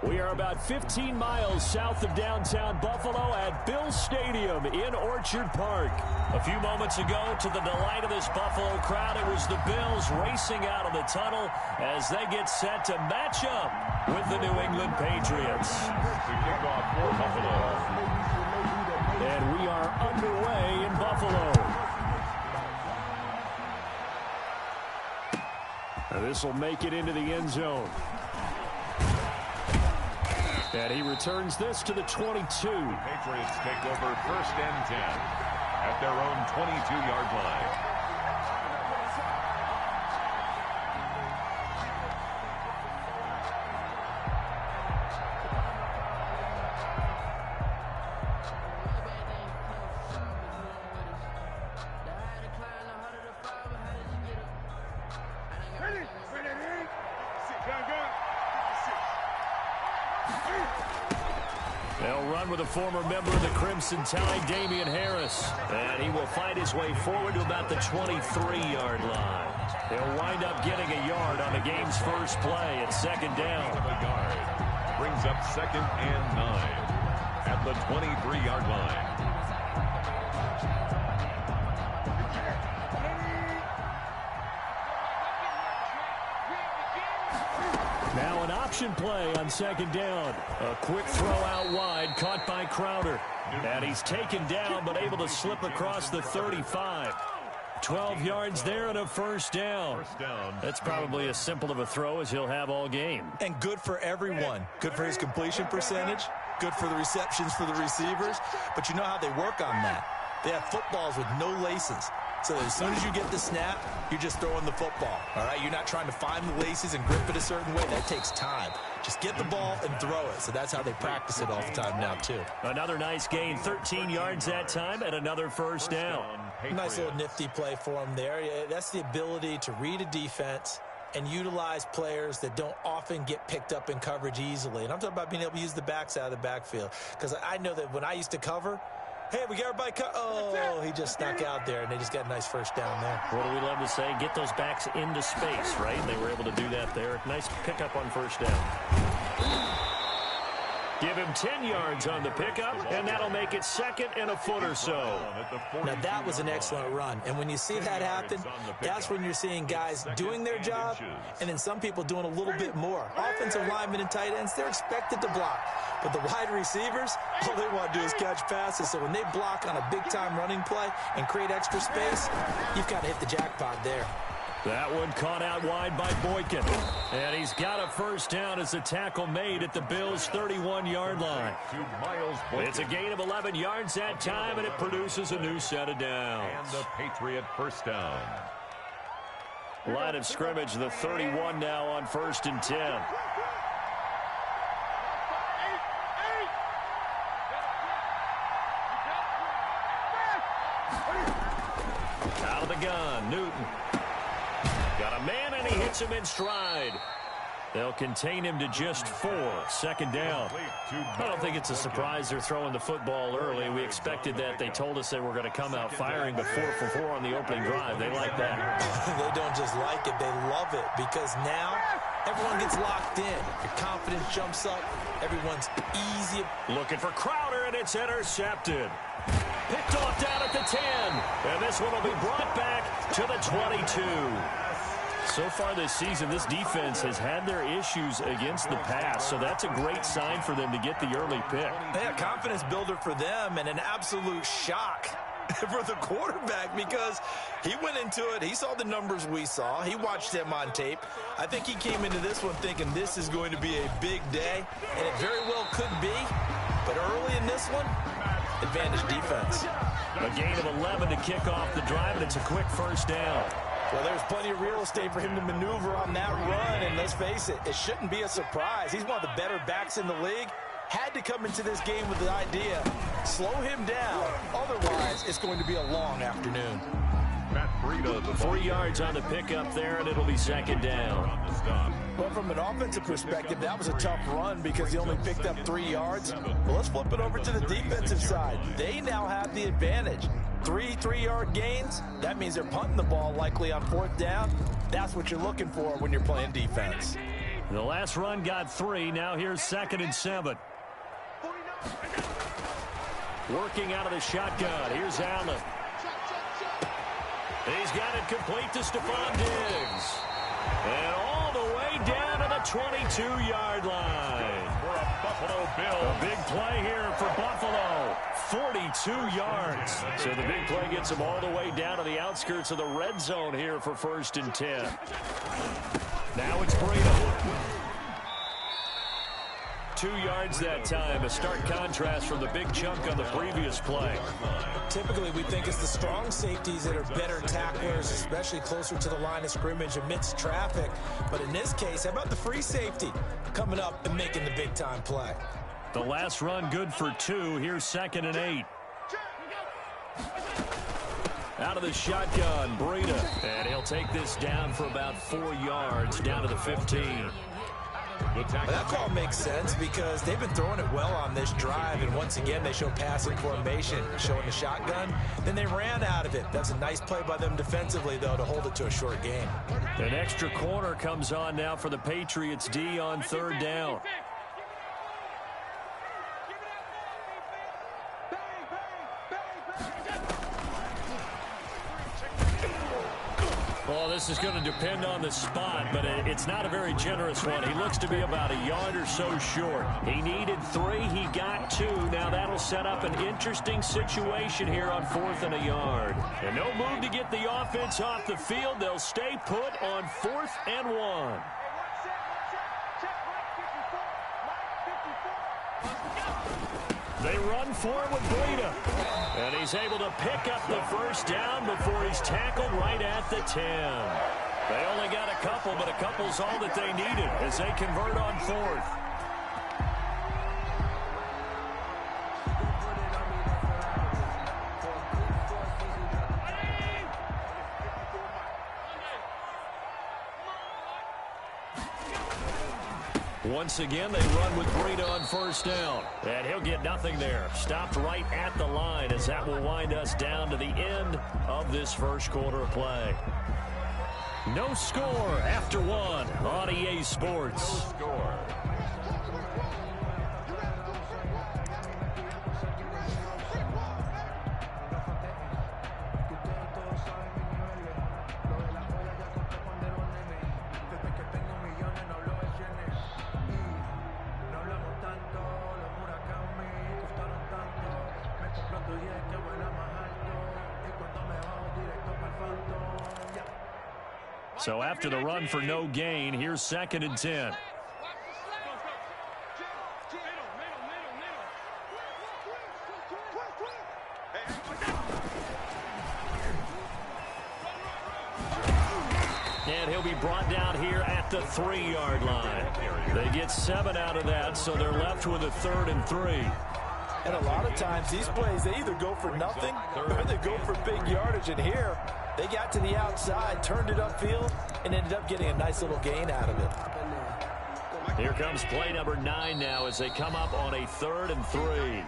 We are about 15 miles south of downtown Buffalo at Bill Stadium in Orchard Park. A few moments ago, to the delight of this Buffalo crowd, it was the Bills racing out of the tunnel as they get set to match up with the New England Patriots. The kickoff for Buffalo. And we are underway in Buffalo. This will make it into the end zone. And he returns this to the 22. The Patriots take over 1st and 10 at their own 22-yard line. They'll run with a former member of the Crimson Tide, Damian Harris. And he will find his way forward to about the 23-yard line. He'll wind up getting a yard on the game's first play at 2nd down. A yard brings up 2nd and 9 at the 23-yard line. Now an option play on 2nd down. A quick throw out wide, caught by Crowder. And he's taken down, but able to slip across the 35. 12 yards there and a 1st down. That's probably as simple of a throw as he'll have all game. And good for everyone. Good for his completion percentage. Good for the receptions for the receivers. But you know how they work on that. They have footballs with no laces. So as soon as you get the snap, you're just throwing the football. All right, you're not trying to find the laces and grip it a certain way. That takes time. Just get the ball and throw it. So that's how they practice it all the time now, too. Another nice gain, 13 yards that time, and another 1st down. Nice little nifty play for him there. That's the ability to read a defense and utilize players that don't often get picked up in coverage easily. And I'm talking about being able to use the backs out of the backfield. Because I know that when I used to cover, hey, we got everybody cut. Oh, he just snuck out there, and they just got a nice 1st down there. What do we love to say? Get those backs into space, right? And they were able to do that there. Nice pickup on 1st down. Give him 10 yards on the pickup, and that'll make it 2nd and a foot or so. Now, that was an excellent run. And when you see that happen, that's when you're seeing guys doing their job, and then some people doing a little bit more. Offensive linemen and tight ends, they're expected to block. But the wide receivers, all they want to do is catch passes. So when they block on a big-time running play and create extra space, you've got to hit the jackpot there. That one caught out wide by Boykin. And he's got a 1st down as the tackle made at the Bills' 31-yard line. It's a gain of 11 yards that time, and it produces a new set of downs. And the Patriot 1st down. Line of scrimmage, the 31 now on 1st and 10. Out of the gun, Newton. Got a man, and he hits him in stride. They'll contain him to just 4. 2nd down. I don't think it's a surprise they're throwing the football early. We expected that. They told us they were going to come out firing, but 4 for 4 on the opening drive. They like that. They don't just like it. They love it because now everyone gets locked in. Your confidence jumps up. Everyone's easy. Looking for Crowder, and it's intercepted. Picked off down at the 10. And this one will be brought back to the 22. So far this season, this defense has had their issues against the pass, so that's a great sign for them to get the early pick. Yeah, confidence builder for them and an absolute shock for the quarterback because he went into it. He saw the numbers we saw. He watched them on tape. I think he came into this one thinking this is going to be a big day, and it very well could be. But early in this one, advantage defense. A gain of 11 to kick off the drive, and it's a quick 1st down. Well, there's plenty of real estate for him to maneuver on that run, and let's face it, it shouldn't be a surprise. He's one of the better backs in the league. Had to come into this game with the idea, slow him down, otherwise it's going to be a long afternoon. 3 yards on the pickup there, and it'll be 2nd down. Well, from an offensive perspective, that was a tough run because he only picked up 3 yards. Well, let's flip it over to the defensive side. They now have the advantage. 3 3-yard gains, that means they're punting the ball likely on 4th down. That's what you're looking for when you're playing defense. The last run got 3. Now here's 2nd and 7. Working out of the shotgun. Here's Allen. He's got it complete to Stephon Diggs. And all the way down to the 22-yard line. For a Buffalo Bill. A big play here for Buffalo. 42 yards. So the big play gets them all the way down to the outskirts of the red zone here for 1st and 10. Now it's Breida. 2 yards that time. A stark contrast from the big chunk on the previous play. Typically, we think it's the strong safeties that are better tacklers, especially closer to the line of scrimmage amidst traffic. But in this case, how about the free safety coming up and making the big-time play? The last run good for 2. Here's 2nd and 8. Out of the shotgun, Breida. And he'll take this down for about 4 yards, down to the 15. That call makes sense because they've been throwing it well on this drive, and once again they show passing formation, showing the shotgun. Then they ran out of it. That's a nice play by them defensively, though, to hold it to a short game. An extra corner comes on now for the Patriots D on 3rd down. Well, this is going to depend on the spot, but it's not a very generous one. He looks to be about a yard or so short. He needed 3. He got 2. Now that'll set up an interesting situation here on 4th and a yard. And no move to get the offense off the field. They'll stay put on 4th and 1. They run for it with Breida. And he's able to pick up the first down before he's tackled right at the 10. They only got a couple, but a couple's all that they needed as they convert on 4th. Once again, they run with Breida on 1st down. And he'll get nothing there. Stopped right at the line as that will wind us down to the end of this first quarter of play. No score after 1 on EA Sports. No score. So after the run for no gain, here's 2nd and 10. And he'll be brought down here at the 3-yard line. They get 7 out of that, so they're left with a 3rd and 3. And a lot of times these plays, they either go for nothing or they go for big yardage. And here, they got to the outside, turned it upfield, and ended up getting a nice little gain out of it. Here comes play number 9 now as they come up on a 3rd and 3.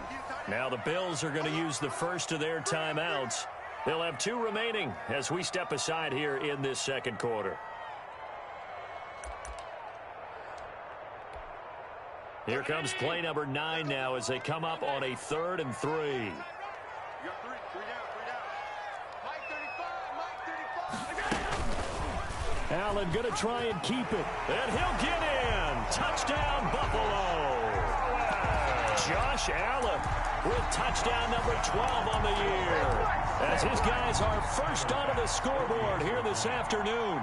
Now the Bills are going to use the first of their timeouts. They'll have 2 remaining as we step aside here in this second quarter. Here comes play number 9 now as they come up on a 3rd and 3. Allen going to try and keep it. And he'll get in. Touchdown, Buffalo. Josh Allen with touchdown number 12 on the year. As his guys are first onto the scoreboard here this afternoon.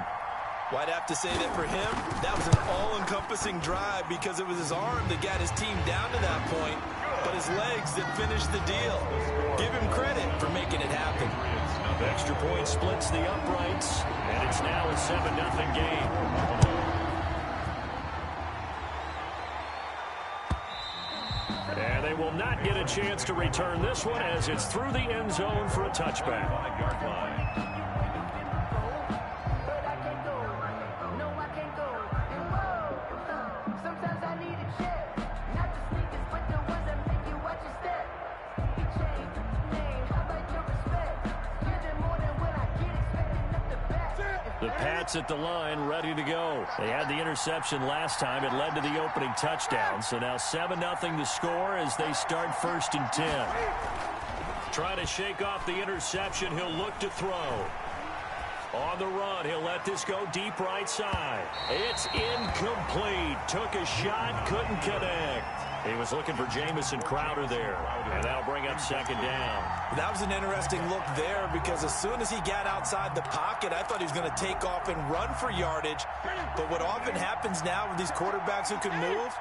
Well, I'd have to say that for him, that was an all-encompassing drive because it was his arm that got his team down to that point, but his legs that finished the deal. Give him credit for making it happen. Extra point splits the uprights, and it's now a 7-0 game. And they will not get a chance to return this one as it's through the end zone for a touchback. 5-yard line. The Pats at the line, ready to go. They had the interception last time. It led to the opening touchdown. So now 7-0 the score as they start 1st and 10. Trying to shake off the interception. He'll look to throw. On the run, he'll let this go deep right side. It's incomplete. Took a shot, couldn't connect. He was looking for Jamison Crowder there, and that'll bring up 2nd down. That was an interesting look there because as soon as he got outside the pocket, I thought he was going to take off and run for yardage. But what often happens now with these quarterbacks who can move,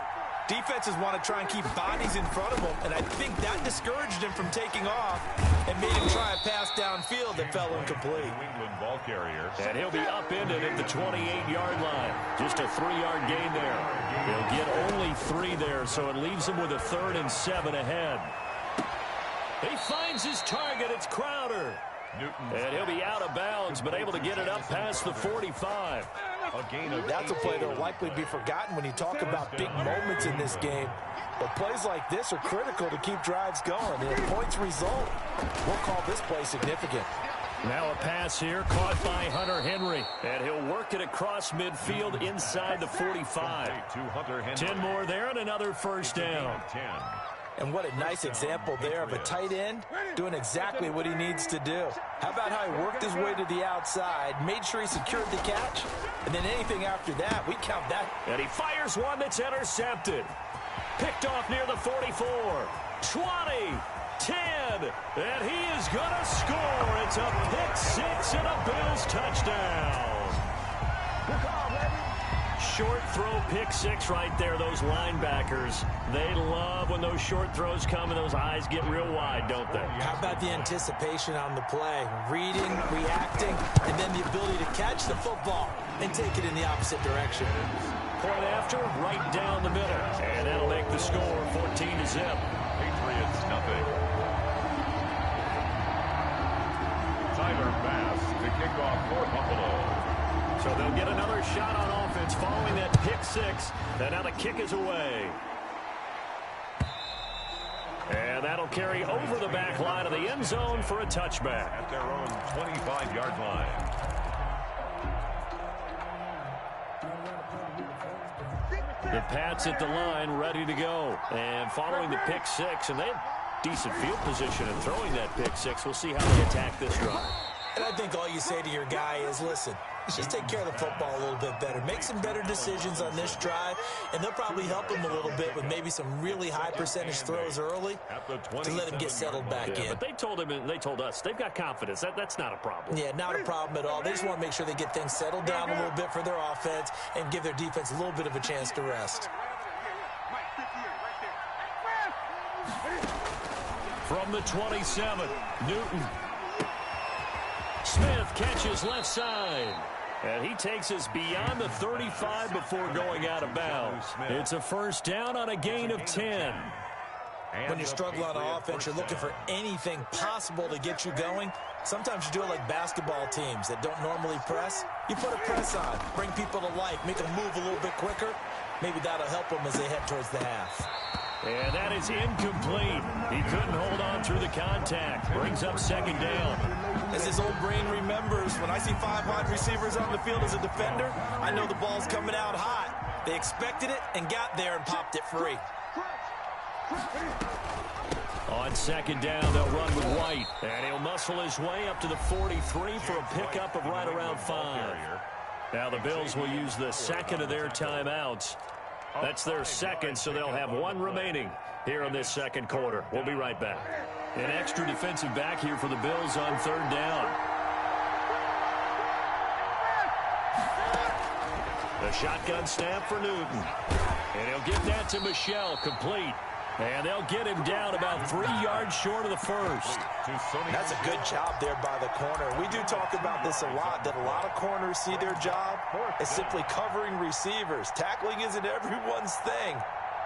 defenses want to try and keep bodies in front of them, and I think that discouraged him from taking off and made him try a pass downfield that fell incomplete. New England ball carrier. And he'll be upended at the 28-yard line. Just a 3-yard gain there. He'll get only 3 there, so it leaves him with a 3rd and 7 ahead. He finds his target. It's Crowder. And he'll be out of bounds, but able to get it up past the 45. That's a play that will likely be forgotten when you talk about big moments in this game. But plays like this are critical to keep drives going. And if points result, we'll call this play significant. Now a pass here, caught by Hunter Henry. And he'll work it across midfield inside the 45. 10 more there and another 1st down. And what a nice example there of a tight end doing exactly what he needs to do. How about how he worked his way to the outside, made sure he secured the catch, and then anything after that, we count that. And he fires one that's intercepted. Picked off near the 44, 20, 10, and he is going to score. It's a pick-6 and a Bills touchdown. Short throw, pick-6 right there. Those linebackers, they love when those short throws come and those eyes get real wide, don't they? How about the anticipation on the play? Reading, reacting, and then the ability to catch the football and take it in the opposite direction. Point after, right down the middle. And that'll make the score 14-0. Patriots nothing. Tyler Bass to kick off for Buffalo. So they'll get another shot on offense following that pick-6. And now the kick is away. And that'll carry over the back line of the end zone for a touchback. At their own 25-yard line. The Pats at the line, ready to go. And following the pick-6, and they have decent field position and throwing that pick-6. We'll see how they attack this drive. And I think all you say to your guy is, listen, let's just take care of the football a little bit better. Make some better decisions on this drive, and they'll probably help him a little bit with maybe some really high percentage throws early to let him get settled back in. But they told him and they told us they've got confidence. That's not a problem. Yeah, not a problem at all. They just want to make sure they get things settled down a little bit for their offense and give their defense a little bit of a chance to rest. From the 27, Newton. Smith catches left side. And he takes us beyond the 35 before going out of bounds. It's a 1st down on a gain of 10. When you struggle on offense, you're looking for anything possible to get you going. Sometimes you do it like basketball teams that don't normally press. You put a press on, bring people to life, make them move a little bit quicker. Maybe that'll help them as they head towards the half. And that is incomplete. He couldn't hold on through the contact. Brings up 2nd down. As his old brain remembers, when I see 5 wide receivers on the field as a defender, I know the ball's coming out hot. They expected it and got there and popped it free. On 2nd down, they'll run with White. And he'll muscle his way up to the 43 for a pickup of right around 5. Now the Bills will use the 2nd of their timeouts. That's their 2nd, so they'll have 1 remaining here in this 2nd quarter. We'll be right back. An extra defensive back here for the Bills on 3rd down. The shotgun snap for Newton. And he'll give that to Michel, complete. And they'll get him down about 3 yards short of the 1st. That's a good job there by the corner. We do talk about this a lot, that a lot of corners see their job as simply covering receivers. Tackling isn't everyone's thing.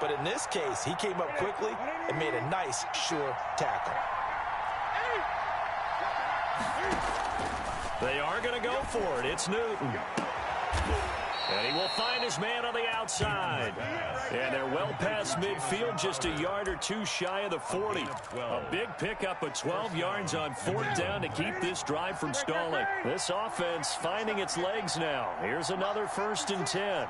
But in this case, he came up quickly and made a nice, sure tackle. They are going to go for it. It's Newton. And he will find his man on the outside. And they're well past midfield, just a yard or two shy of the 40. A big pickup of 12 yards on fourth down to keep this drive from stalling. This offense finding its legs now. Here's another 1st and 10.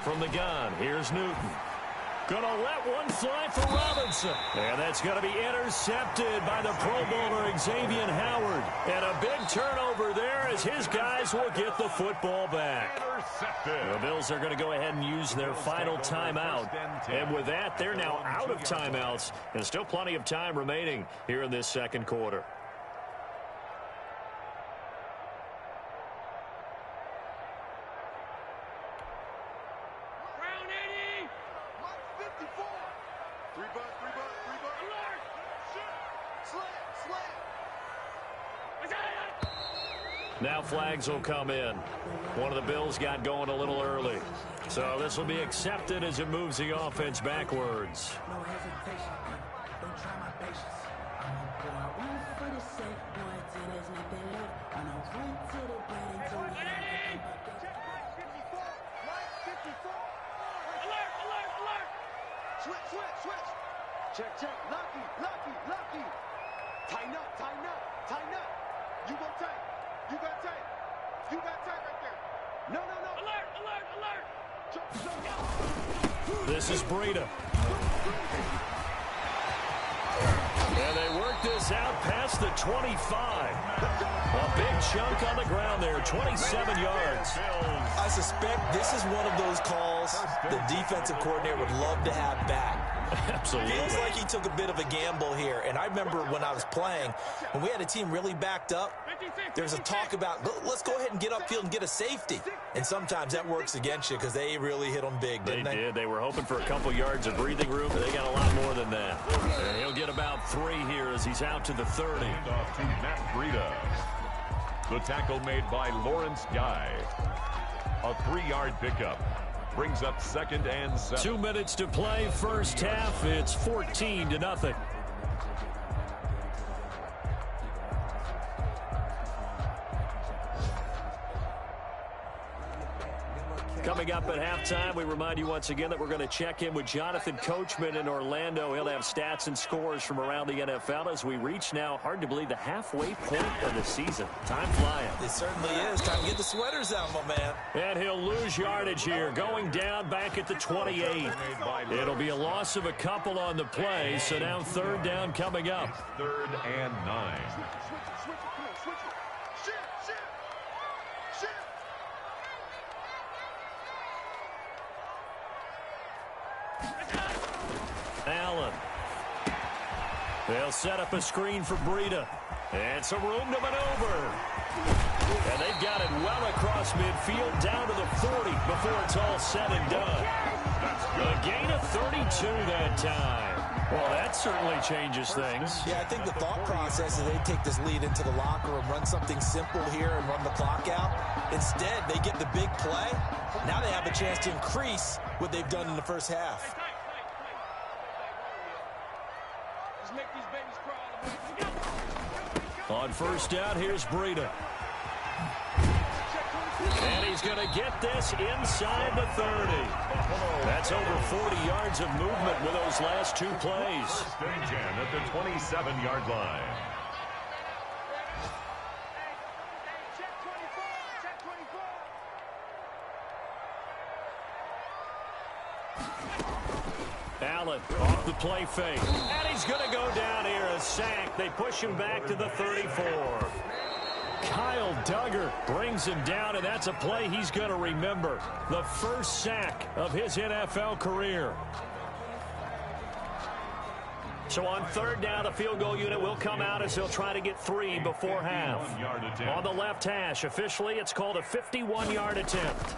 From the gun, here's Newton. Gonna let one fly for Robinson. And that's going to be intercepted by the Pro Bowler Xavier Howard. And a big turnover there as his guys will get the football back. The Bills are going to go ahead and use their final timeout. And with that, they're now out of timeouts. And still plenty of time remaining here in this second quarter. Now flags will come in. One of the Bills got going a little early. So this will be accepted as it moves the offense backwards. No hesitation. Don't try my patience. I'm a boy. I run for the sake, boy, till there's nothing left. I'm a run to the bread until we have nothing but that. Alert! Switch. Check. Lucky. Tighten up. You go tight. You got tight right there. No. Alert. This is Breida. And they work this out past the 25. A big chunk on the ground there, 27 yards. I suspect this is one of those calls the defensive coordinator would love to have back. Absolutely. Feels like he took a bit of a gamble here. And I remember when I was playing, when we had a team really backed up, there's a talk about, let's go ahead and get upfield and get a safety. And sometimes that works against you because they really hit them big, didn't they? They did. They were hoping for a couple yards of breathing room, but they got a lot more than that. And he'll get about 3 here as he's out to the 30. Off to Matt Breida. The tackle made by Lawrence Guy. A 3-yard pickup. Brings up 2nd and 7. 2 minutes to play, first half. It's 14-0. Coming up at halftime, we remind you once again that we're going to check in with Jonathan Coachman in Orlando. He'll have stats and scores from around the NFL as we reach now, hard to believe, the halfway point of the season. Time flying. It certainly is. Time to get the sweaters out, my man. And he'll lose yardage here, going down back at the 28. It'll be a loss of a couple on the play, so now 3rd down coming up. 3rd and 9. Allen. They'll set up a screen for Breida. And some room to maneuver. And they've got it well across midfield down to the 40 before it's all said and done. A gain of 32 that time. Well, that certainly changes things. Yeah, I think the thought process is they take this lead into the locker room, run something simple here and run the clock out. Instead, they get the big play. Now they have a chance to increase what they've done in the first half. On first down, here's Breida. And he's going to get this inside the 30. That's over 40 yards of movement with those last 2 plays. 1st and 10 at the 27-yard line. Allen off the play fake. And he's going to go down here, a sack. They push him back to the 34. Kyle Duggar brings him down, and that's a play he's going to remember. The first sack of his NFL career. So on 3rd down, the field goal unit will come out as he'll try to get 3 before half. On the left hash, officially, it's called a 51-yard attempt.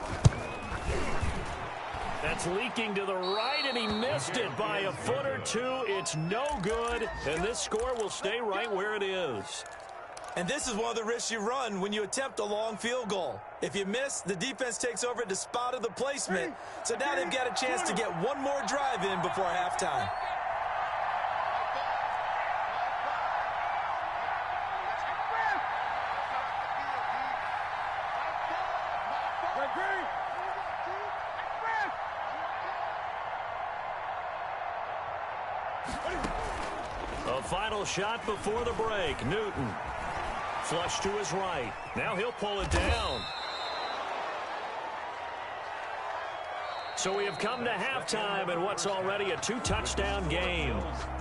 That's leaking to the right, and he missed it by a foot or 2. It's no good, and this score will stay right where it is. And this is one of the risks you run when you attempt a long field goal. If you miss, the defense takes over at the spot of the placement. So now they've got a chance to get one more drive in before halftime. A final shot before the break. Newton. Flush to his right. Now he'll pull it down. So we have come to halftime in what's already a 2-touchdown game.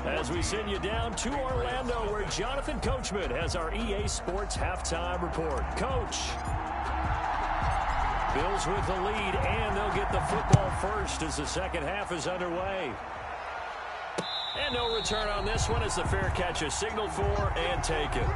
As we send you down to Orlando, where Jonathan Coachman has our EA Sports halftime report. Coach. Bills with the lead, and they'll get the football first as the second half is underway. And no return on this one as the fair catch is signaled for and taken.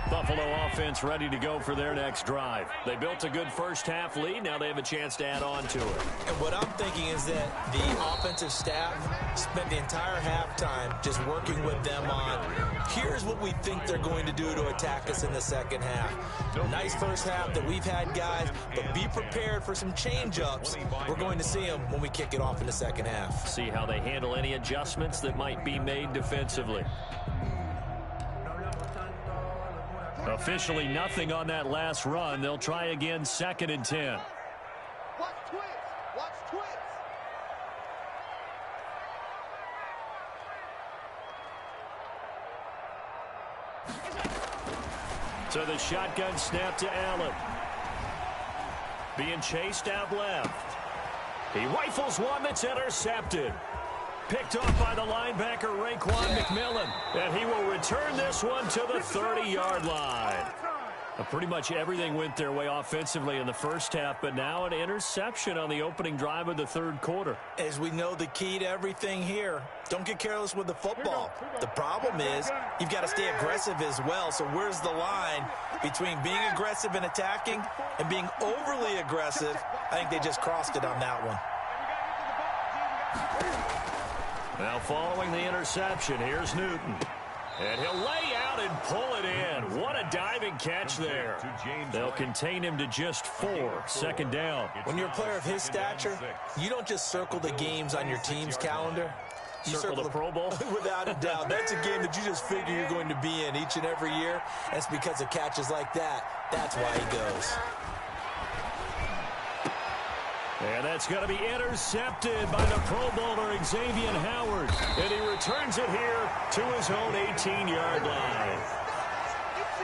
Buffalo offense ready to go for their next drive. They built a good first-half lead. Now they have a chance to add on to it. And what I'm thinking is that the offensive staff spent the entire halftime just working with them on, here's what we think they're going to do to attack us in the second half. Nice first half that we've had, guys, but be prepared for some change-ups. We're going to see them when we kick it off in the second half. See how they handle any adjustments that might be made defensively. Officially nothing on that last run. They'll try again 2nd and 10. Watch twist. Watch twist. So the shotgun snap to Allen. Being chased out left. He rifles one that's intercepted. Picked off by the linebacker, Raekwon McMillan. And he will return this one to the 30-yard line. Pretty much everything went their way offensively in the first half, but now an interception on the opening drive of the third quarter. As we know, the key to everything here, don't get careless with the football. The problem is you've got to stay aggressive as well. So where's the line between being aggressive and attacking and being overly aggressive? I think they just crossed it on that one. Now following the interception, here's Newton. And he'll lay out and pull it in. What a diving catch there. They'll contain him to just 4. 2nd down. When you're a player of his stature, you don't just circle the games on your team's calendar. You circle the Pro Bowl? Without a doubt. That's a game that you just figure you're going to be in each and every year. That's because of catches like that. That's why he goes. And that's going to be intercepted by the Pro Bowler Xavier Howard. And he returns it here to his own 18-yard line.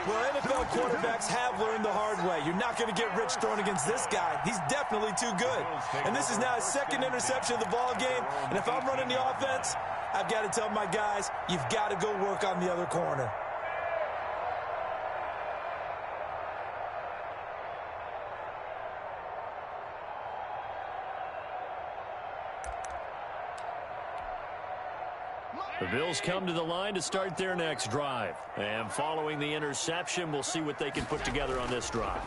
Well, NFL quarterbacks have learned the hard way. You're not going to get rich throwing against this guy. He's definitely too good. And this is now his 2nd interception of the ball game. And if I'm running the offense, I've got to tell my guys, you've got to go work on the other corner. The Bills come to the line to start their next drive. And following the interception, we'll see what they can put together on this drive.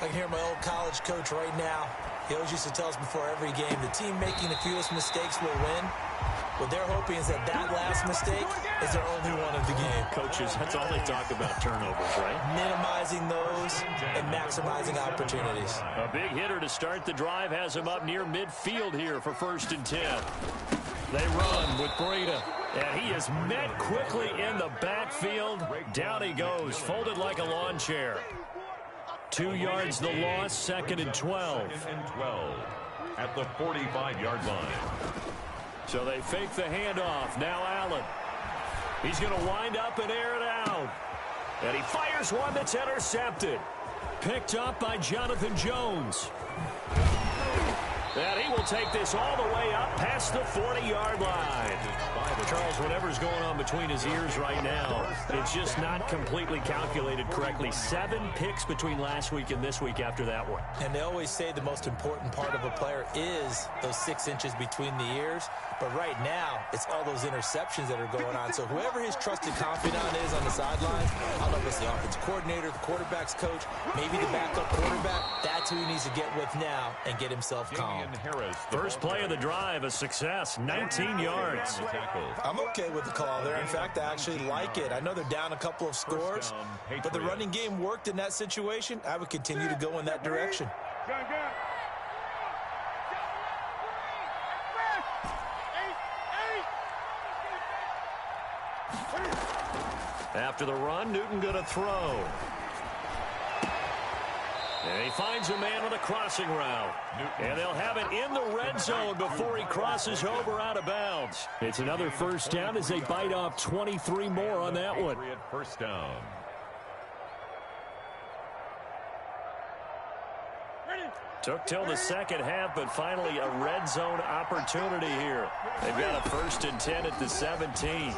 I can hear my old college coach right now. He always used to tell us before every game, the team making the fewest mistakes will win. What they're hoping is that last mistake is their only one of the game. Coaches, that's all they talk about, turnovers, right? Minimizing those and maximizing opportunities. A big hitter to start the drive has him up near midfield here for 1st and 10. They run with Breida. And he is met quickly in the backfield. Down he goes, folded like a lawn chair. 2 yards the loss, 2nd and 12. 2nd and 12 at the 45-yard line. So they fake the handoff. Now Allen. He's going to wind up and air it out. And he fires one that's intercepted. Picked up by Jonathan Jones. And he will take this all the way up past the 40-yard line. Charles, whatever's going on between his ears right now, it's just not completely calculated correctly. 7 picks between last week and this week after that one. And they always say the most important part of a player is those 6 inches between the ears. But right now, it's all those interceptions that are going on. So whoever his trusted confidant is on the sidelines, I don't know if it's the offensive coordinator, the quarterback's coach, maybe the backup quarterback, that's who he needs to get with now and get himself calm. First play of the drive, a success, 19 yards. I'm okay with the call there. In fact, I actually like it. I know they're down a couple of scores, but the running game worked in that situation. I would continue to go in that direction. After the run, Newton going to throw. And he finds a man on the crossing route. And they'll have it in the red zone before he crosses over out of bounds. It's another first down as they bite off 23 more on that one. First down. Took till the second half, but finally a red zone opportunity here. They've got a 1st and 10 at the 17.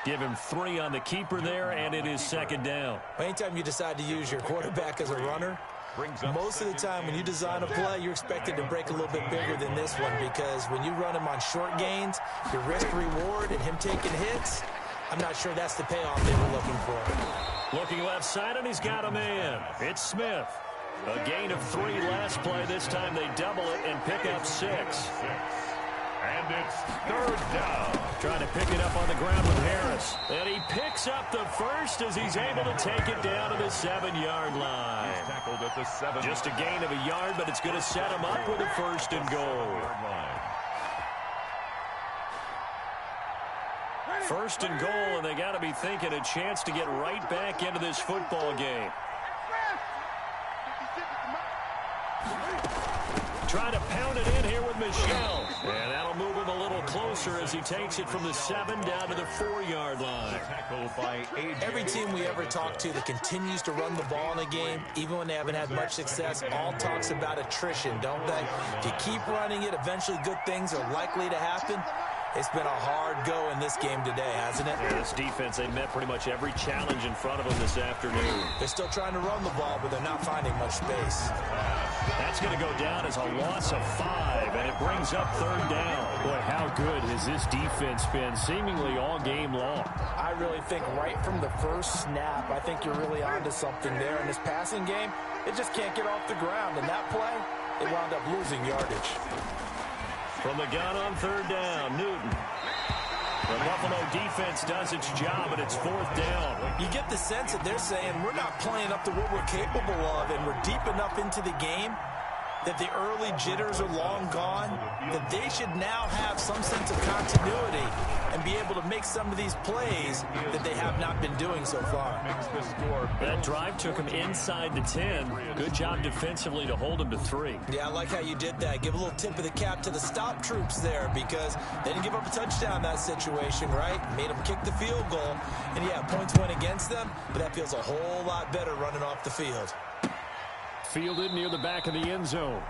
Give him 3 on the keeper there, and it is 2nd down. Anytime you decide to use your quarterback as a runner, most of the time when you design a play, you're expected to break a little bit bigger than this one, because when you run him on short gains, your risk-reward and him taking hits, I'm not sure that's the payoff they were looking for. Looking left side, and he's got a man. It's Smith. A gain of 3 last play. This time they double it and pick up 6. And it's 3rd down. Trying to pick it up on the ground with Harris. And he picks up the first as he's able to take it down to the 7-yard line. He's tackled at the 7. Just a gain of a yard, but it's going to set him up with a 1st and goal. 1st and goal, and they got to be thinking a chance to get right back into this football game. Trying to pound it in here with Michel. And that'll move him a little closer as he takes it from the 7 down to the 4-yard line. Every team we ever talk to that continues to run the ball in a game, even when they haven't had much success, all talks about attrition, don't they? If you keep running it, eventually good things are likely to happen. It's been a hard go in this game today, hasn't it? Yeah, this defense, they met pretty much every challenge in front of them this afternoon. They're still trying to run the ball, but they're not finding much space. That's going to go down as a loss of 5, and it brings up 3rd down. Boy, how good has this defense been seemingly all game long? I really think right from the first snap, I think you're really onto something there. In this passing game, it just can't get off the ground. And that play, it wound up losing yardage. From the gun on 3rd down, Newton. The Buffalo defense does its job, and it's 4th down. You get the sense that they're saying we're not playing up to what we're capable of, and we're deep enough into the game that the early jitters are long gone, that they should now have some sense of continuity and be able to make some of these plays that they have not been doing so far. That drive took him inside the 10. Good job defensively to hold him to 3. Yeah, I like how you did that. Give a little tip of the cap to the stop troops there, because they didn't give up a touchdown in that situation, right? Made them kick the field goal. And yeah, points went against them, but that feels a whole lot better running off the field. Fielded near the back of the end zone.